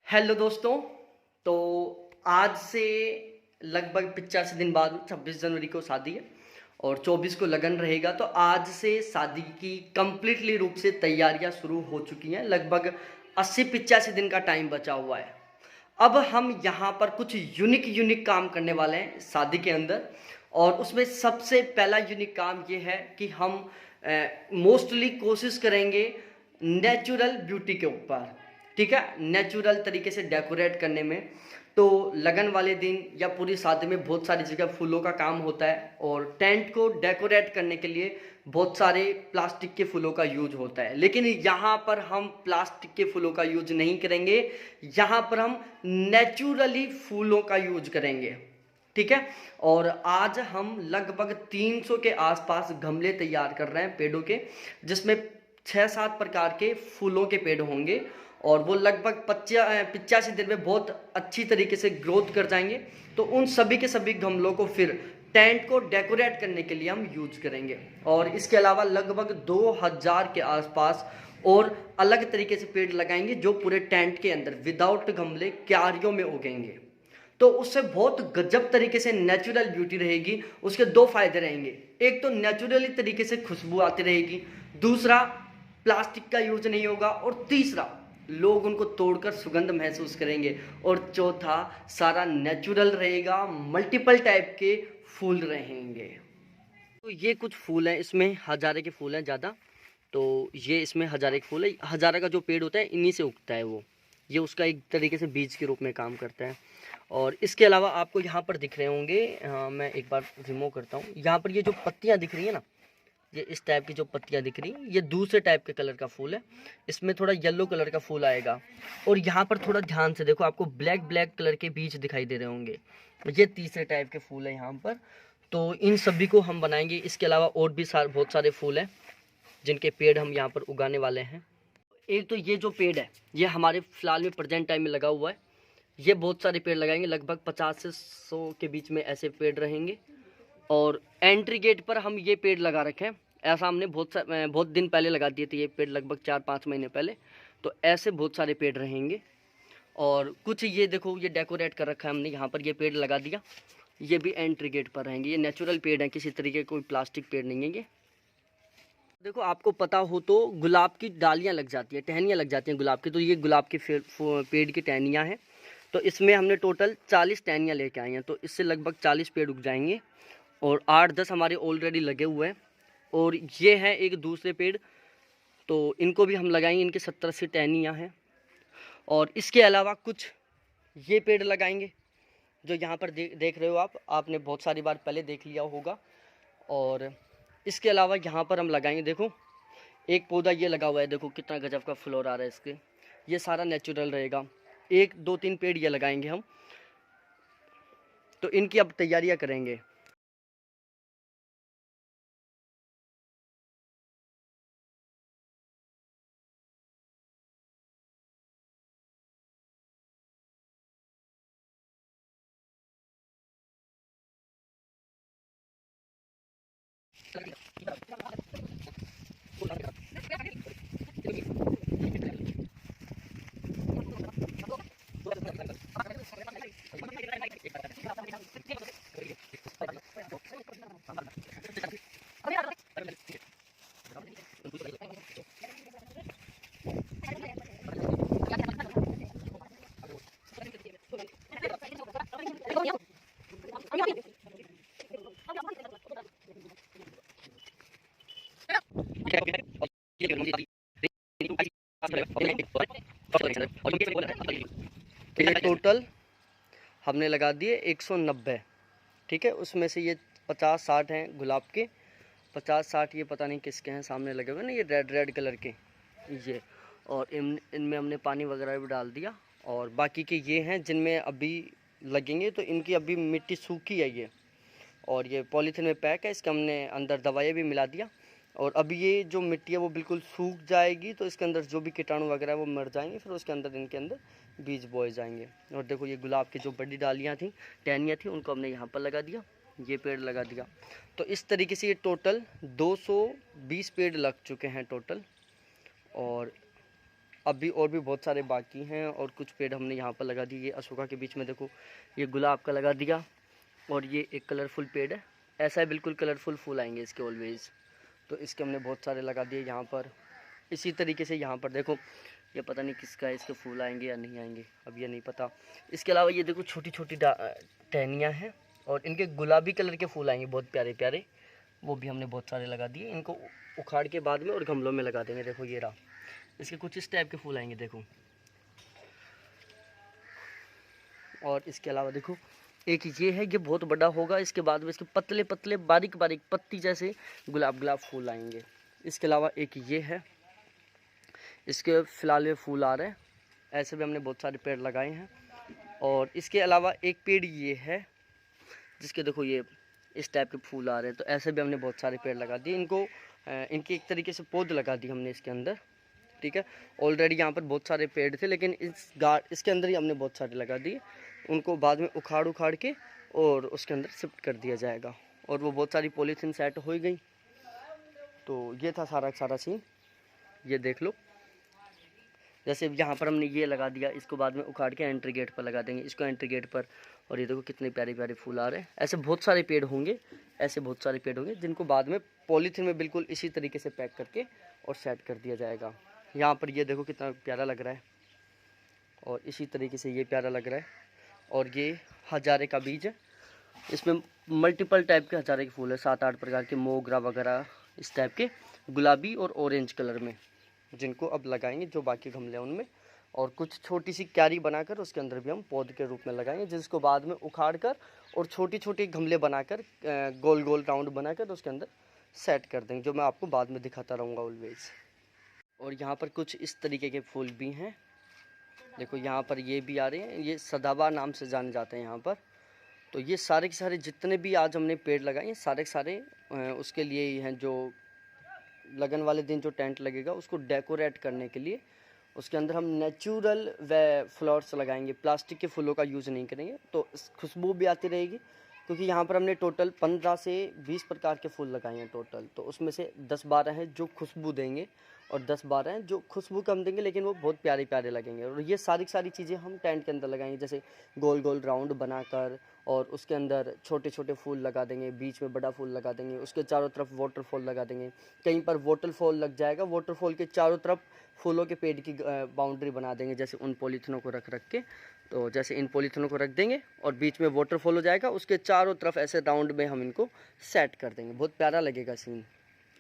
Hello दोस्तों। तो आज से लगभग 85 दिन बाद 26 जनवरी को शादी है और 24 को लगन रहेगा। तो आज से शादी की कंप्लीटली रूप से तैयारियां शुरू हो चुकी हैं। लगभग 80-85 दिन का टाइम बचा हुआ है। अब हम यहाँ पर कुछ यूनिक काम करने वाले हैं शादी के अंदर। और उसमें सबसे पहला यूनिक काम ये है कि हम मोस्टली कोशिश करेंगे नेचुरल ब्यूटी के ऊपर। ठीक है, नेचुरल तरीके से डेकोरेट करने में। तो लगन वाले दिन या पूरी शादी में बहुत सारी जगह फूलों का काम होता है और टेंट को डेकोरेट करने के लिए बहुत सारे प्लास्टिक के फूलों का यूज होता है, लेकिन यहाँ पर हम प्लास्टिक के फूलों का यूज नहीं करेंगे। यहाँ पर हम नेचुरली फूलों का यूज करेंगे। ठीक है। और आज हम लगभग 300 के आसपास गमले तैयार कर रहे हैं पेड़ों के, जिसमें 6-7 प्रकार के फूलों के पेड़ होंगे और वो लगभग 85 दिन में बहुत अच्छी तरीके से ग्रोथ कर जाएंगे। तो उन सभी के सभी गमलों को फिर टेंट को डेकोरेट करने के लिए हम यूज करेंगे। और इसके अलावा लगभग 2000 के आसपास और अलग तरीके से पेड़ लगाएंगे जो पूरे टेंट के अंदर विदाउट गमले क्यारियों में उगेंगे। तो उससे बहुत गजब तरीके से नेचुरल ब्यूटी रहेगी। उसके दो फायदे रहेंगे, एक तो नेचुरली तरीके से खुशबू आती रहेगी, दूसरा प्लास्टिक का यूज नहीं होगा, और तीसरा लोग उनको तोड़कर सुगंध महसूस करेंगे, और चौथा सारा नेचुरल रहेगा, मल्टीपल टाइप के फूल रहेंगे। तो ये कुछ फूल हैं, इसमें हजारे के फूल हैं ज़्यादा। तो ये इसमें हजारे के फूल है। हजारा का जो पेड़ होता है इन्हीं से उगता है वो। ये उसका एक तरीके से बीज के रूप में काम करता है। और इसके अलावा आपको यहाँ पर दिख रहे होंगे, मैं एक बार रिमूव करता हूँ। यहाँ पर ये जो पत्तियाँ दिख रही है ना, ये इस टाइप की जो पत्तियाँ दिख रही हैं, ये दूसरे टाइप के कलर का फूल है। इसमें थोड़ा येलो कलर का फूल आएगा। और यहाँ पर थोड़ा ध्यान से देखो, आपको ब्लैक ब्लैक कलर के बीज दिखाई दे रहे होंगे, ये तीसरे टाइप के फूल है यहाँ पर। तो इन सभी को हम बनाएंगे। इसके अलावा और भी बहुत सारे फूल हैं जिनके पेड़ हम यहाँ पर उगाने वाले हैं। एक तो ये जो पेड़ है ये हमारे फिलहाल में प्रेजेंट टाइम में लगा हुआ है। ये बहुत सारे पेड़ लगाएंगे, लगभग 50 से 100 के बीच में ऐसे पेड़ रहेंगे। और एंट्री गेट पर हम ये पेड़ लगा रखे हैं। ऐसा हमने बहुत दिन पहले लगा दिए थे ये पेड़, लगभग 4-5 महीने पहले। तो ऐसे बहुत सारे पेड़ रहेंगे। और कुछ ये देखो, ये डेकोरेट कर रखा है हमने, यहाँ पर ये पेड़ लगा दिया। ये भी एंट्री गेट पर रहेंगे। ये नेचुरल पेड़ है, किसी तरीके कोई प्लास्टिक पेड़ नहीं है ये। देखो, आपको पता हो तो गुलाब की डालियाँ लग जाती है, टहनियाँ लग जाती हैं गुलाब की। तो ये गुलाब के पेड़ की टहनियाँ हैं। तो इसमें हमने टोटल 40 टहनियाँ लेके आई हैं। तो इससे लगभग 40 पेड़ उग जाएंगे। और 8-10 हमारे ऑलरेडी लगे हुए हैं। और ये है एक दूसरे पेड़, तो इनको भी हम लगाएंगे। इनके 70-80 टहनियाँ हैं। और इसके अलावा कुछ ये पेड़ लगाएंगे जो यहाँ पर देख रहे हो आप, आपने बहुत सारी बार पहले देख लिया होगा। और इसके अलावा यहाँ पर हम लगाएंगे, देखो एक पौधा ये लगा हुआ है, देखो कितना गजब का फ्लोर आ रहा है इसके। ये सारा नेचुरल रहेगा। 1-2-3 पेड़ ये लगाएंगे हम। तो इनकी अब तैयारियां करेंगे। टोटल हमने लगा दिए 190। ठीक है, उसमें से ये 50-60 हैं गुलाब के, 50-60 ये पता नहीं किसके हैं, सामने लगे हुए ना ये रेड रेड कलर के ये। और इनमें हमने पानी वगैरह भी डाल दिया। और बाकी के ये हैं जिनमें अभी लगेंगे। तो इनकी अभी मिट्टी सूखी है ये, और ये पॉलीथीन में पैक है। इसके हमने अंदर दवाई भी मिला दिया। और अभी ये जो मिट्टी है वो बिल्कुल सूख जाएगी, तो इसके अंदर जो भी कीटाणु वगैरह वो मर जाएंगे। फिर उसके अंदर इनके अंदर बीज बोए जाएंगे। और देखो, ये गुलाब की जो बड़ी डालियाँ थी, टहनियाँ थी, उनको हमने यहाँ पर लगा दिया, ये पेड़ लगा दिया। तो इस तरीके से ये टोटल 220 पेड़ लग चुके हैं टोटल। और अभी और भी बहुत सारे बाकी हैं और कुछ पेड़ हमने यहाँ पर लगा दिए। ये अशोका के बीच में देखो ये गुलाब का लगा दिया और ये एक कलरफुल पेड़ है, ऐसा है बिल्कुल कलरफुल फूल आएंगे इसके ऑलवेज। तो इसके हमने बहुत सारे लगा दिए यहाँ पर। इसी तरीके से यहाँ पर देखो ये पता नहीं किसका है, इसके फूल आएंगे या नहीं आएंगे अब ये नहीं पता। इसके अलावा ये देखो छोटी छोटी टहनियाँ हैं और इनके गुलाबी कलर के फूल आएंगे बहुत प्यारे प्यारे, वो भी हमने बहुत सारे लगा दिए। इनको उखाड़ के बाद में और गमलों में लगा देंगे। देखो ये रहा, इसके कुछ इस टाइप के फूल आएंगे देखो। और इसके अलावा देखो एक ये है, ये बहुत बड़ा होगा, इसके बाद में इसके पतले पतले बारीक बारीक पत्ती जैसे गुलाब फूल आएंगे। इसके अलावा एक ये है, इसके फ़िलहाल ये फूल आ रहे हैं। ऐसे भी हमने बहुत सारे पेड़ लगाए हैं। और इसके अलावा एक पेड़ ये है जिसके देखो ये इस टाइप के फूल आ रहे हैं। तो ऐसे भी हमने बहुत सारे पेड़ लगा दिए। इनकी एक तरीके से पौध लगा दी हमने इसके अंदर, ठीक है। ऑलरेडी यहाँ पर बहुत सारे पेड़ थे लेकिन इसके अंदर ही हमने बहुत सारे लगा दिए। उनको बाद में उखाड़ के और उसके अंदर शिफ्ट कर दिया जाएगा। और वो बहुत सारी पॉलीथीन सेट हो गई। तो ये था सारा सीन, ये देख लो। जैसे यहाँ पर हमने ये लगा दिया, इसको बाद में उखाड़ के एंट्री गेट पर लगा देंगे, इसको एंट्री गेट पर। और ये देखो कितने प्यारे प्यारे फूल आ रहे हैं। ऐसे बहुत सारे पेड़ होंगे, जिनको बाद में पॉलीथीन में बिल्कुल इसी तरीके से पैक करके और सेट कर दिया जाएगा। यहाँ पर ये देखो कितना प्यारा लग रहा है और इसी तरीके से ये प्यारा लग रहा है। और ये हजारे का बीज है, इसमें मल्टीपल टाइप के हजारे के फूल है, 7-8 प्रकार के मोगरा वगैरह इस टाइप के, गुलाबी और ऑरेंज कलर में, जिनको अब लगाएंगे जो बाकी गमले हैं उनमें। और कुछ छोटी सी क्यारी बनाकर उसके अंदर भी हम पौध के रूप में लगाएंगे, जिसको बाद में उखाड़ कर और छोटी छोटी गमले बनाकर गोल गोल राउंड बनाकर उसके अंदर सेट कर देंगे, जो मैं आपको बाद में दिखाता रहूँगा ऑलवेज। और यहाँ पर कुछ इस तरीके के फूल भी हैं, देखो यहाँ पर ये भी आ रहे हैं, ये सदाबहार नाम से जाने जाते हैं यहाँ पर। तो ये सारे के सारे जितने भी आज हमने पेड़ लगाए हैं सारे के सारे उसके लिए ही हैं, जो लगन वाले दिन जो टेंट लगेगा उसको डेकोरेट करने के लिए। उसके अंदर हम नेचुरल व फ्लावर्स लगाएंगे, प्लास्टिक के फूलों का यूज़ नहीं करेंगे, तो खुशबू भी आती रहेगी। क्योंकि यहाँ पर हमने टोटल 15 से 20 प्रकार के फूल लगाए हैं टोटल। तो उसमें से 10-12 हैं जो खुशबू देंगे और 10-12 हैं जो खुशबू कम देंगे लेकिन वो बहुत प्यारे प्यारे लगेंगे। और ये सारी चीज़ें हम टेंट के अंदर लगाएंगे, जैसे गोल गोल राउंड बनाकर और उसके अंदर छोटे छोटे फूल लगा देंगे, बीच में बड़ा फूल लगा देंगे, उसके चारों तरफ वाटरफॉल लगा देंगे। कहीं पर वाटरफॉल लग जाएगा, वाटरफॉल के चारों तरफ फूलों के पेड़ की बाउंड्री बना देंगे, जैसे उन पॉलीथिनों को रख के। तो जैसे इन पॉलीथिनों को रख देंगे और बीच में वाटरफॉल हो जाएगा, उसके चारों तरफ ऐसे राउंड में हम इनको सेट कर देंगे, बहुत प्यारा लगेगा सीन,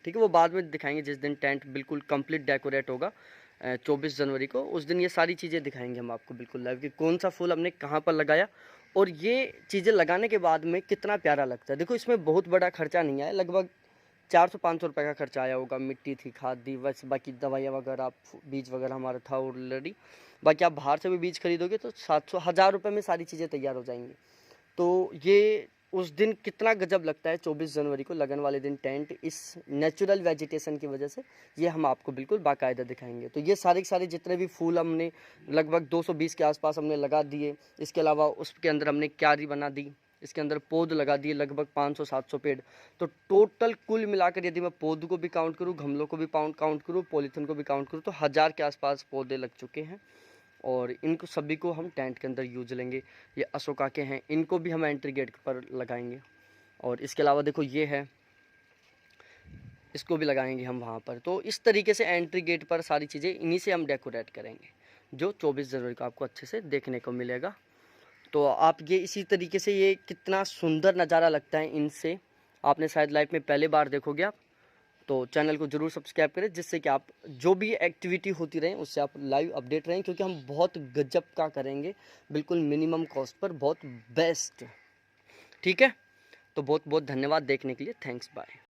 ठीक है। वो बाद में दिखाएंगे जिस दिन टेंट बिल्कुल कंप्लीट डेकोरेट होगा 24 जनवरी को, उस दिन ये सारी चीज़ें दिखाएंगे हम आपको बिल्कुल लाइव कि कौन सा फूल हमने कहाँ पर लगाया और ये चीज़ें लगाने के बाद में कितना प्यारा लगता है। देखो इसमें बहुत बड़ा खर्चा नहीं आया, लगभग 400-500 रुपये का खर्चा आया होगा। मिट्टी थी, खाद दी, बस बाकी दवाइयाँ वगैरह, बीज वगैरह हमारा था ऑलरेडी। बाकी आप बाहर से भी बीज खरीदोगे तो 700-1000 रुपये में सारी चीज़ें तैयार हो जाएंगी। तो ये उस दिन कितना गजब लगता है 24 जनवरी को लगन वाले दिन टेंट, इस नेचुरल वेजिटेशन की वजह से ये हम आपको बिल्कुल बाकायदा दिखाएंगे। तो ये सारे के सारे जितने भी फूल हमने लगभग 220 के आसपास हमने लगा दिए। इसके अलावा उसके अंदर हमने क्यारी बना दी, इसके अंदर पौध लगा दिए लगभग 500-700 पेड़। तो टोटल कुल मिलाकर यदि मैं पौध को भी काउंट करूँ, गमलों को भी काउंट करूँ, पॉलीथिन को भी काउंट करूँ, तो 1000 के आसपास पौधे लग चुके हैं। और इनको सभी को हम टेंट के अंदर यूज लेंगे। ये अशोका के हैं, इनको भी हम एंट्री गेट पर लगाएंगे। और इसके अलावा देखो ये है, इसको भी लगाएंगे हम वहाँ पर। तो इस तरीके से एंट्री गेट पर सारी चीज़ें इन्हीं से हम डेकोरेट करेंगे, जो 24 जनवरी को आपको अच्छे से देखने को मिलेगा। तो आप ये इसी तरीके से, ये कितना सुंदर नज़ारा लगता है इनसे, आपने शायद लाइफ में पहले बार देखोगे आप। तो चैनल को ज़रूर सब्सक्राइब करें, जिससे कि आप जो भी एक्टिविटी होती रहें उससे आप लाइव अपडेट रहें, क्योंकि हम बहुत गजब का करेंगे, बिल्कुल मिनिमम कॉस्ट पर, बहुत बेस्ट, ठीक है। तो बहुत बहुत धन्यवाद देखने के लिए, थैंक्स, बाय।